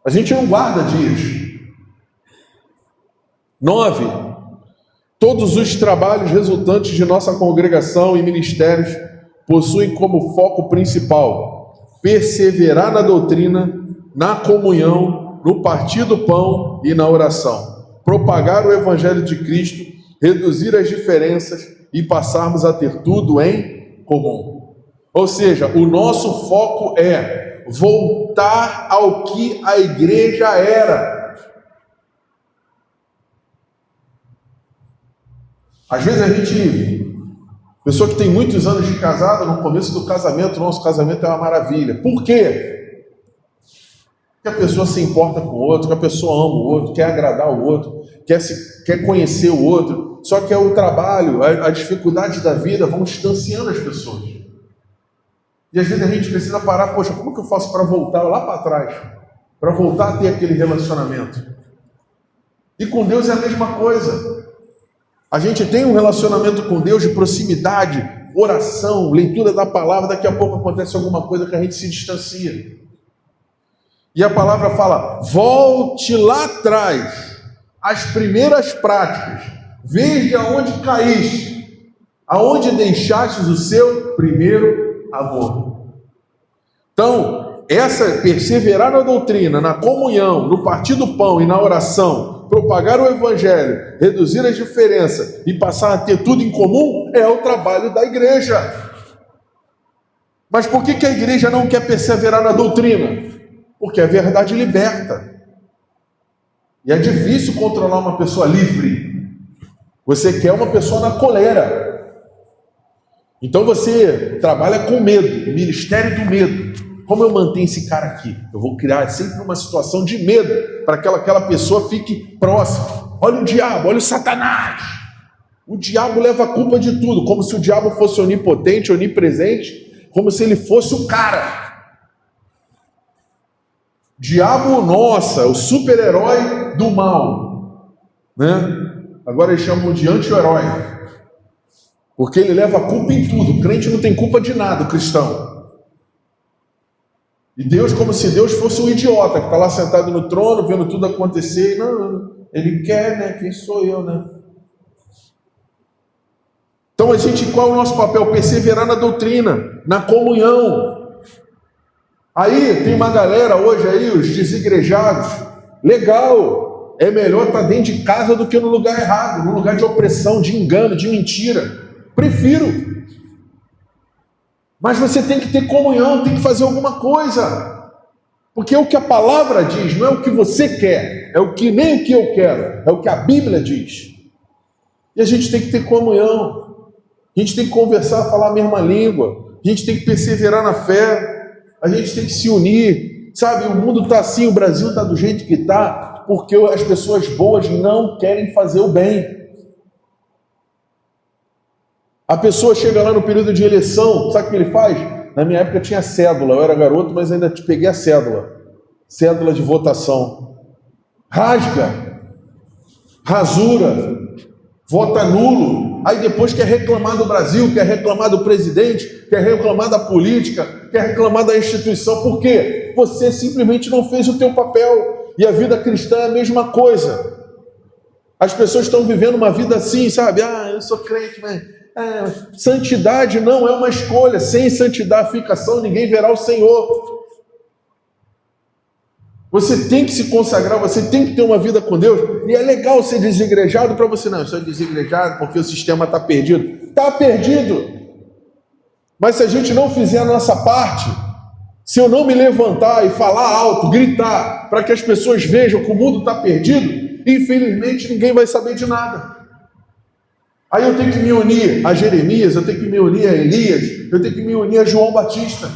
A: A gente não guarda dias. 9. Todos os trabalhos resultantes de nossa congregação e ministérios possuem como foco principal perseverar na doutrina, na comunhão, no partir do pão e na oração, propagar o evangelho de Cristo, reduzir as diferenças e passarmos a ter tudo em comum. Ou seja, o nosso foco é voltar ao que a igreja era. Às vezes a gente, pessoa que tem muitos anos de casado, no começo do casamento, nosso casamento é uma maravilha. Por quê? Porque a pessoa se importa com o outro, que a pessoa ama o outro, quer agradar o outro, quer conhecer o outro. Só que é o trabalho, a dificuldade da vida vão distanciando as pessoas. E às vezes a gente precisa parar, poxa, como que eu faço para voltar lá para trás? Para voltar a ter aquele relacionamento. E com Deus é a mesma coisa. A gente tem um relacionamento com Deus de proximidade, oração, leitura da palavra, daqui a pouco acontece alguma coisa que a gente se distancia. E a palavra fala, volte lá atrás, às primeiras práticas, veja aonde caíste, aonde deixastes o seu primeiro amor. Então, perseverar na doutrina, na comunhão, no partir do pão e na oração, propagar o evangelho, reduzir as diferenças e passar a ter tudo em comum, é o trabalho da igreja. Mas por que a igreja não quer perseverar na doutrina? Porque a verdade liberta. E é difícil controlar uma pessoa livre. Você quer uma pessoa na coleira. Então você trabalha com medo, o ministério do medo. Como eu mantenho esse cara aqui? Eu vou criar sempre uma situação de medo para que aquela pessoa fique próxima. Olha o diabo, olha o Satanás. O diabo leva a culpa de tudo, como se o diabo fosse onipotente, onipresente, como se ele fosse o cara. Diabo, nossa, o super-herói do mal, né? Agora eles chamam de anti-herói, porque ele leva a culpa em tudo. O crente não tem culpa de nada, o cristão. E Deus, como se Deus fosse um idiota, que está lá sentado no trono, vendo tudo acontecer, e não, ele quer, né? Quem sou eu, né? Então qual é o nosso papel? Perseverar na doutrina, na comunhão. Aí tem uma galera hoje aí, os desigrejados, legal, é melhor estar dentro de casa do que no lugar errado, no lugar de opressão, de engano, de mentira. Prefiro. Mas você tem que ter comunhão, tem que fazer alguma coisa. Porque é o que a palavra diz, não é o que você quer, nem o que eu quero, é o que a Bíblia diz. E a gente tem que ter comunhão, a gente tem que conversar, falar a mesma língua, a gente tem que perseverar na fé, a gente tem que se unir, sabe? O mundo está assim, o Brasil está do jeito que está, porque as pessoas boas não querem fazer o bem. A pessoa chega lá no período de eleição, sabe o que ele faz? Na minha época tinha cédula, eu era garoto, mas ainda peguei a cédula de votação. Rasga, rasura, vota nulo, aí depois quer reclamar do Brasil, quer reclamar do presidente, quer reclamar da política, quer reclamar da instituição. Por quê? Você simplesmente não fez o teu papel. E a vida cristã é a mesma coisa. As pessoas estão vivendo uma vida assim, sabe? Eu sou crente, mas... santidade não é uma escolha. Sem santificação ninguém verá o Senhor. Você tem que se consagrar, você tem que ter uma vida com Deus. E é legal ser desigrejado para você. Não, eu sou desigrejado porque o sistema está perdido. Está perdido. Mas se a gente não fizer a nossa parte, se eu não me levantar e falar alto, gritar, para que as pessoas vejam que o mundo está perdido, infelizmente ninguém vai saber de nada. Aí eu tenho que me unir a Jeremias, eu tenho que me unir a Elias, eu tenho que me unir a João Batista,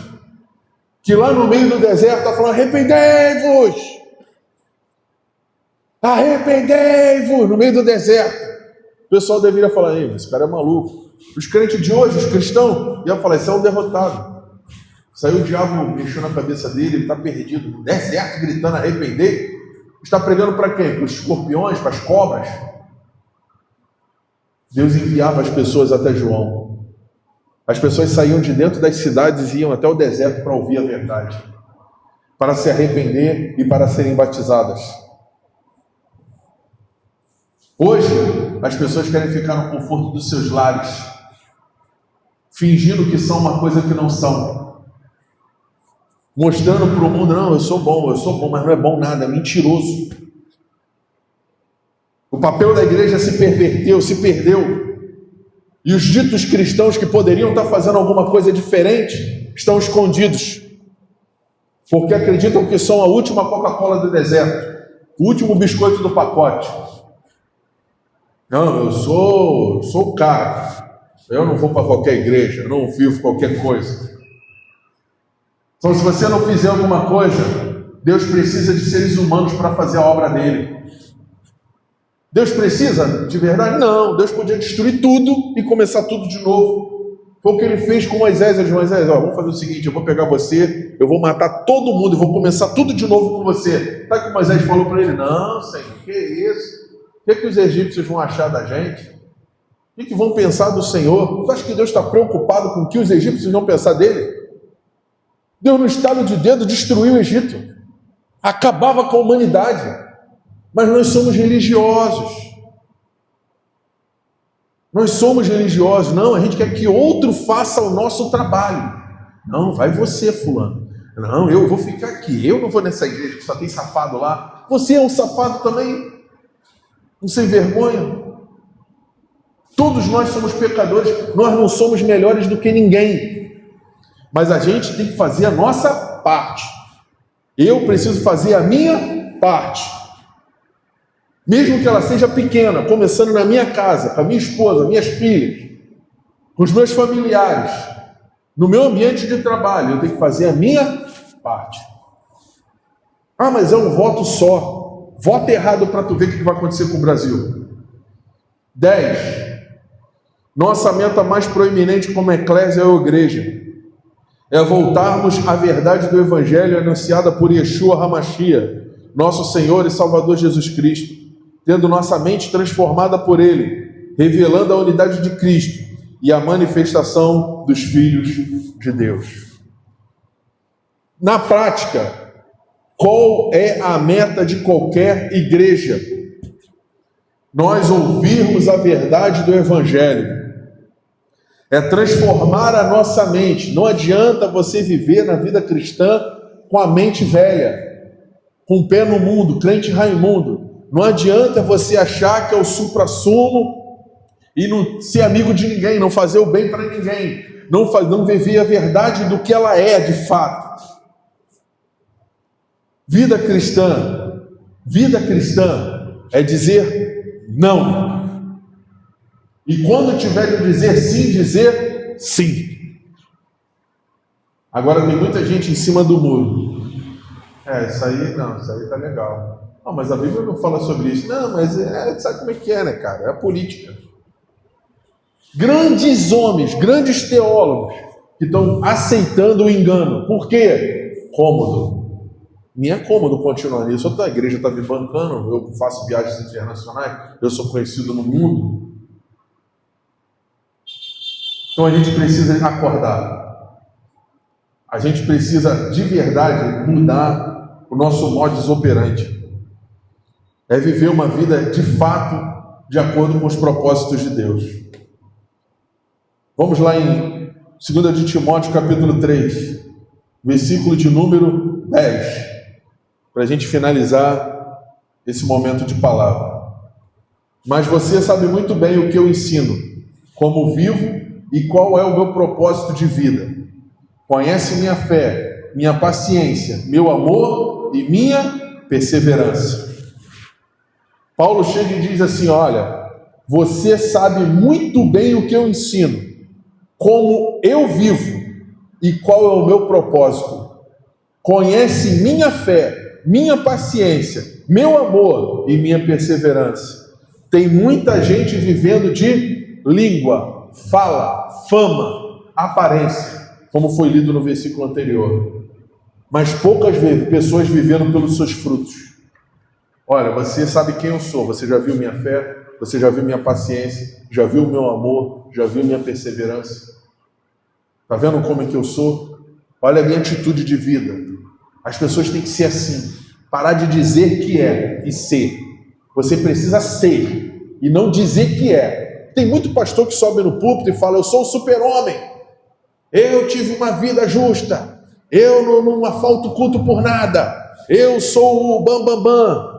A: que lá no meio do deserto está falando, arrependei-vos, arrependei-vos, no meio do deserto. O pessoal deveria falar, esse cara é maluco. Os crentes de hoje, os cristãos, iam falar, esse é um derrotado. Saiu o diabo, mexeu na cabeça dele, ele está perdido no deserto, gritando, arrepender. Está pregando para quem? Para os escorpiões, para as cobras? Deus enviava as pessoas até João. As pessoas saíam de dentro das cidades e iam até o deserto para ouvir a verdade, para se arrepender e para serem batizadas. Hoje, as pessoas querem ficar no conforto dos seus lares, fingindo que são uma coisa que não são, mostrando para o mundo, não, eu sou bom, mas não é bom nada, é mentiroso. O papel da igreja se perverteu, se perdeu. E os ditos cristãos que poderiam estar fazendo alguma coisa diferente estão escondidos, porque acreditam que são a última Coca-Cola do deserto, o último biscoito do pacote. Não, eu sou o cara, eu não vou para qualquer igreja, eu não vivo qualquer coisa. Então, se você não fizer alguma coisa, Deus precisa de seres humanos para fazer a obra dele. Deus precisa de verdade? Não, Deus podia destruir tudo e começar tudo de novo. Foi o que ele fez com Moisés. Ele disse, Moisés, vamos fazer o seguinte, eu vou pegar você, eu vou matar todo mundo e vou começar tudo de novo com você. Sabe o que Moisés falou para ele? Não, Senhor, que isso? O que os egípcios vão achar da gente? O que vão pensar do Senhor? Você acha que Deus está preocupado com o que os egípcios vão pensar dele? Deus, no estalo de dedo, destruiu o Egito. Acabava com a humanidade. Mas nós somos religiosos. Nós somos religiosos. Não, a gente quer que outro faça o nosso trabalho. Não, vai você, fulano. Não, eu vou ficar aqui. Eu não vou nessa igreja que só tem safado lá. Você é um safado também? Um sem vergonha? Todos nós somos pecadores. Nós não somos melhores do que ninguém. Mas a gente tem que fazer a nossa parte. Eu preciso fazer a minha parte. Mesmo que ela seja pequena, começando na minha casa, com a minha esposa, minhas filhas, com os meus familiares, no meu ambiente de trabalho, eu tenho que fazer a minha parte. Ah, mas é um voto só. Vota errado para tu ver o que vai acontecer com o Brasil. 10. Nossa meta mais proeminente como eclésia ou igreja é voltarmos à verdade do Evangelho anunciada por Yeshua HaMashiach, nosso Senhor e Salvador Jesus Cristo, tendo nossa mente transformada por Ele, revelando a unidade de Cristo e a manifestação dos filhos de Deus. Na prática, qual é a meta de qualquer igreja? Nós ouvirmos a verdade do Evangelho. É transformar a nossa mente. Não adianta você viver na vida cristã com a mente velha, com o pé no mundo, crente Raimundo. Não adianta você achar que é o supra-sumo e não ser amigo de ninguém, não fazer o bem para ninguém, não viver a verdade do que ela é de fato. Vida cristã é dizer não. E quando tiver de dizer sim. Agora tem muita gente em cima do muro. Isso aí tá legal. Não, mas a Bíblia não fala sobre isso. Não, mas sabe como é que é, né, cara? É a política. Grandes homens, grandes teólogos que estão aceitando o engano. Por quê? Cômodo. Me é cômodo continuar nisso. A igreja está me bancando, eu faço viagens internacionais, eu sou conhecido no mundo. Então a gente precisa acordar. A gente precisa de verdade mudar o nosso modus operandi. É viver uma vida de fato de acordo com os propósitos de Deus. Vamos lá em 2 de Timóteo capítulo 3, versículo de número 10, para a gente finalizar esse momento de palavra. Mas você sabe muito bem o que eu ensino, como vivo e qual é o meu propósito de vida. Conhece minha fé, minha paciência, meu amor e minha perseverança. Paulo chega e diz assim, olha, você sabe muito bem o que eu ensino, como eu vivo e qual é o meu propósito. Conhece minha fé, minha paciência, meu amor e minha perseverança. Tem muita gente vivendo de língua, fala, fama, aparência, como foi lido no versículo anterior. Mas poucas pessoas vivendo pelos seus frutos. Olha, você sabe quem eu sou, você já viu minha fé, você já viu minha paciência, já viu o meu amor, já viu minha perseverança. Está vendo como é que eu sou? Olha a minha atitude de vida. As pessoas têm que ser assim. Parar de dizer que é e ser. Você precisa ser e não dizer que é. Tem muito pastor que sobe no púlpito e fala: eu sou o super-homem. Eu tive uma vida justa. Eu não falto culto por nada. Eu sou o bambambam.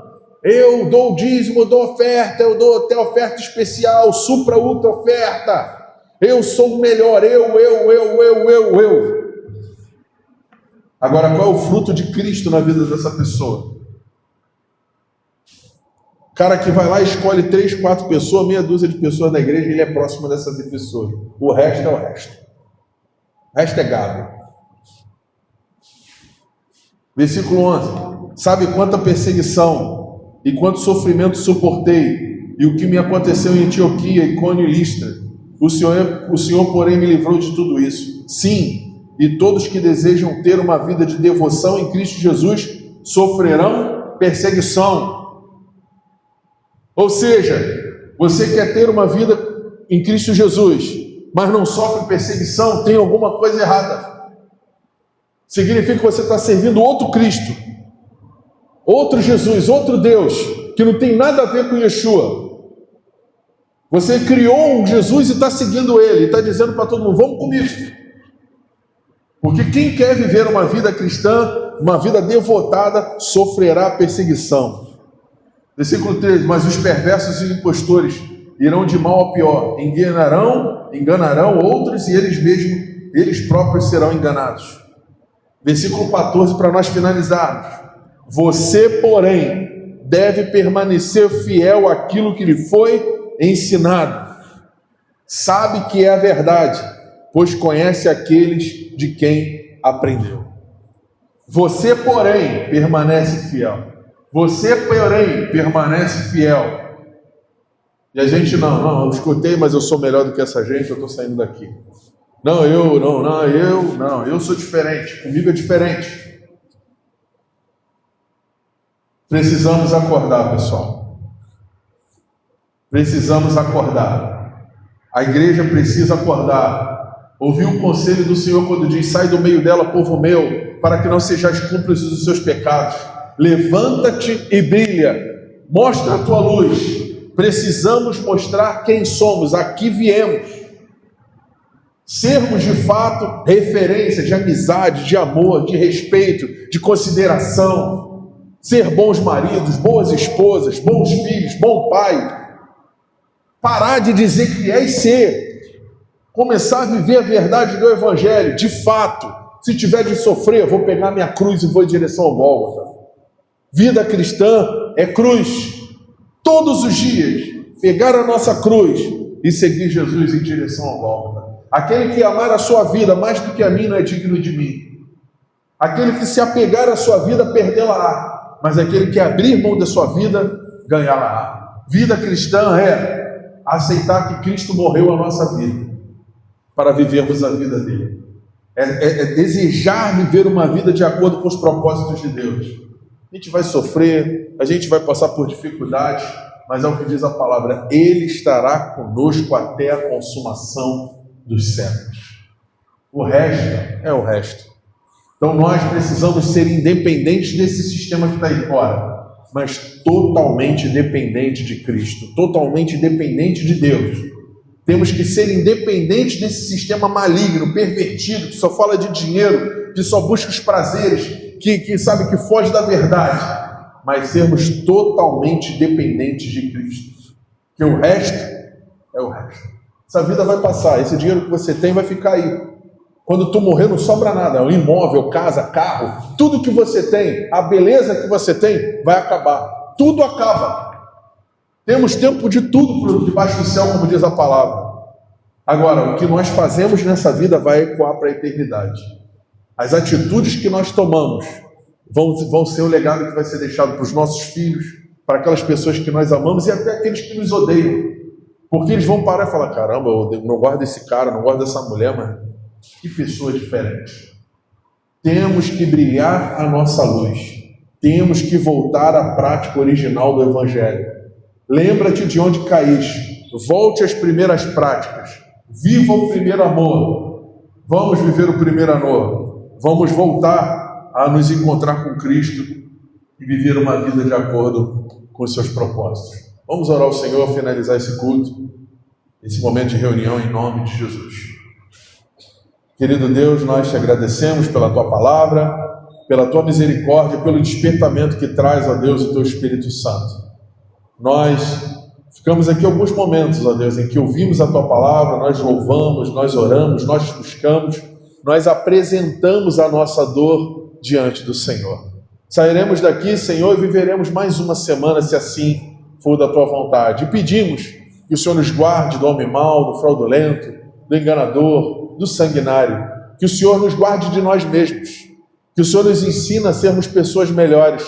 A: Eu dou o dízimo, dou oferta. Eu dou até oferta especial, supra, ultra oferta. Eu sou o melhor. Eu. Agora, qual é o fruto de Cristo na vida dessa pessoa? O cara que vai lá e escolhe 3, 4 pessoas, meia dúzia de pessoas da igreja, ele é próximo dessas pessoas. O resto é o resto. O resto é gado. Versículo 11. Sabe quanta perseguição e quanto sofrimento suportei, e o que me aconteceu em Antioquia, Icônio e Listra. O Senhor, porém, me livrou de tudo isso. Sim, e todos que desejam ter uma vida de devoção em Cristo Jesus sofrerão perseguição. Ou seja, você quer ter uma vida em Cristo Jesus, mas não sofre perseguição, tem alguma coisa errada. Significa que você está servindo outro Cristo, outro Jesus, outro Deus, que não tem nada a ver com Yeshua. Você criou um Jesus e está seguindo ele, está dizendo para todo mundo: vamos comigo. Porque quem quer viver uma vida cristã, uma vida devotada, sofrerá perseguição. Versículo 13: mas os perversos e impostores irão de mal a pior, enganarão outros, e eles próprios serão enganados. Versículo 14, para nós finalizarmos: você, porém, deve permanecer fiel àquilo que lhe foi ensinado. Sabe que é a verdade, pois conhece aqueles de quem aprendeu. Você, porém, permanece fiel. Você, porém, permanece fiel. E a gente eu escutei, mas eu sou melhor do que essa gente, eu estou saindo daqui. Eu sou diferente, comigo é diferente. Precisamos acordar, pessoal. Precisamos acordar. A igreja precisa acordar. Ouvir o conselho do Senhor quando diz: sai do meio dela, povo meu, para que não sejais cúmplices dos seus pecados. Levanta-te e brilha. Mostra a tua luz. Precisamos mostrar quem somos, aqui viemos. Sermos de fato referência de amizade, de amor, de respeito, de consideração. Ser bons maridos, boas esposas, bons filhos, bom pai. Parar de dizer que é e ser. Começar a viver a verdade do Evangelho, de fato. Se tiver de sofrer, eu vou pegar minha cruz e vou em direção ao Gólgota. Vida cristã é cruz. Todos os dias, pegar a nossa cruz e seguir Jesus em direção ao Gólgota. Aquele que amar a sua vida mais do que a mim não é digno de mim. Aquele que se apegar à sua vida, perdê-la-á. Mas aquele que abrir mão da sua vida, ganhá-la-á. Vida cristã é aceitar que Cristo morreu a nossa vida, para vivermos a vida dele. É desejar viver uma vida de acordo com os propósitos de Deus. A gente vai sofrer, a gente vai passar por dificuldades, mas é o que diz a palavra: Ele estará conosco até a consumação dos séculos. O resto é o resto. Então nós precisamos ser independentes desse sistema que está aí fora, mas totalmente dependente de Cristo, totalmente dependente de Deus. Temos que ser independentes desse sistema maligno, pervertido, que só fala de dinheiro, que só busca os prazeres, que sabe que foge da verdade, mas sermos totalmente dependentes de Cristo. Que o resto é o resto. Essa vida vai passar, esse dinheiro que você tem vai ficar aí. Quando tu morrer não sobra nada, um imóvel, casa, carro, tudo que você tem, a beleza que você tem, vai acabar. Tudo acaba. Temos tempo de tudo por debaixo do céu, como diz a palavra. Agora, o que nós fazemos nessa vida vai ecoar para a eternidade. As atitudes que nós tomamos vão ser o legado que vai ser deixado para os nossos filhos, para aquelas pessoas que nós amamos e até aqueles que nos odeiam. Porque eles vão parar e falar, caramba, eu não gosto desse cara, não gosto dessa mulher, mas que pessoa diferente. Temos que brilhar a nossa luz. Temos que voltar à prática original do Evangelho. Lembra-te de onde caíste. Volte às primeiras práticas. Viva o primeiro amor. Vamos viver o primeiro amor. Vamos voltar a nos encontrar com Cristo e viver uma vida de acordo com os seus propósitos. Vamos orar ao Senhor, finalizar esse culto, esse momento de reunião em nome de Jesus. Querido Deus, nós te agradecemos pela tua palavra, pela tua misericórdia, pelo despertamento que traz, ó Deus, o teu Espírito Santo. Nós ficamos aqui alguns momentos, ó Deus, em que ouvimos a tua palavra, nós louvamos, nós oramos, nós te buscamos, nós apresentamos a nossa dor diante do Senhor. Sairemos daqui, Senhor, e viveremos mais uma semana, se assim for da tua vontade. E pedimos que o Senhor nos guarde do homem mau, do fraudulento, do enganador, do sanguinário. Que o Senhor nos guarde de nós mesmos. Que o Senhor nos ensine a sermos pessoas melhores.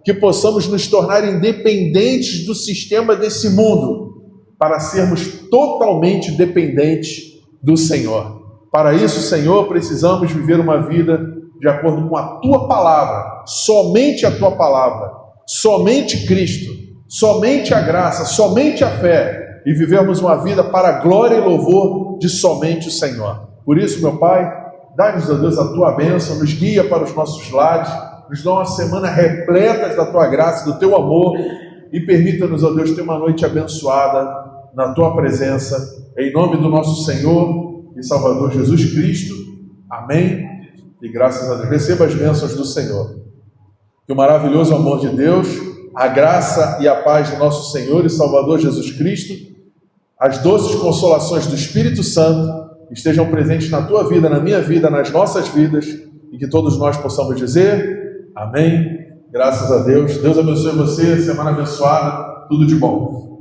A: Que possamos nos tornar independentes do sistema desse mundo, para sermos totalmente dependentes do Senhor. Para isso, Senhor, precisamos viver uma vida de acordo com a tua palavra, somente a tua palavra, somente Cristo, somente a graça, somente a fé, e vivemos uma vida para a glória e louvor de somente o Senhor. Por isso, meu Pai, dá-nos, ó Deus, a tua bênção, nos guia para os nossos lares, nos dá uma semana repleta da tua graça, do teu amor, e permita-nos, ó Deus, ter uma noite abençoada na tua presença, em nome do nosso Senhor e Salvador Jesus Cristo. Amém. E graças a Deus, receba as bênçãos do Senhor. Que o maravilhoso amor de Deus, a graça e a paz do nosso Senhor e Salvador Jesus Cristo, as doces consolações do Espírito Santo estejam presentes na tua vida, na minha vida, nas nossas vidas, e que todos nós possamos dizer amém. Graças a Deus. Deus abençoe você, semana abençoada, tudo de bom.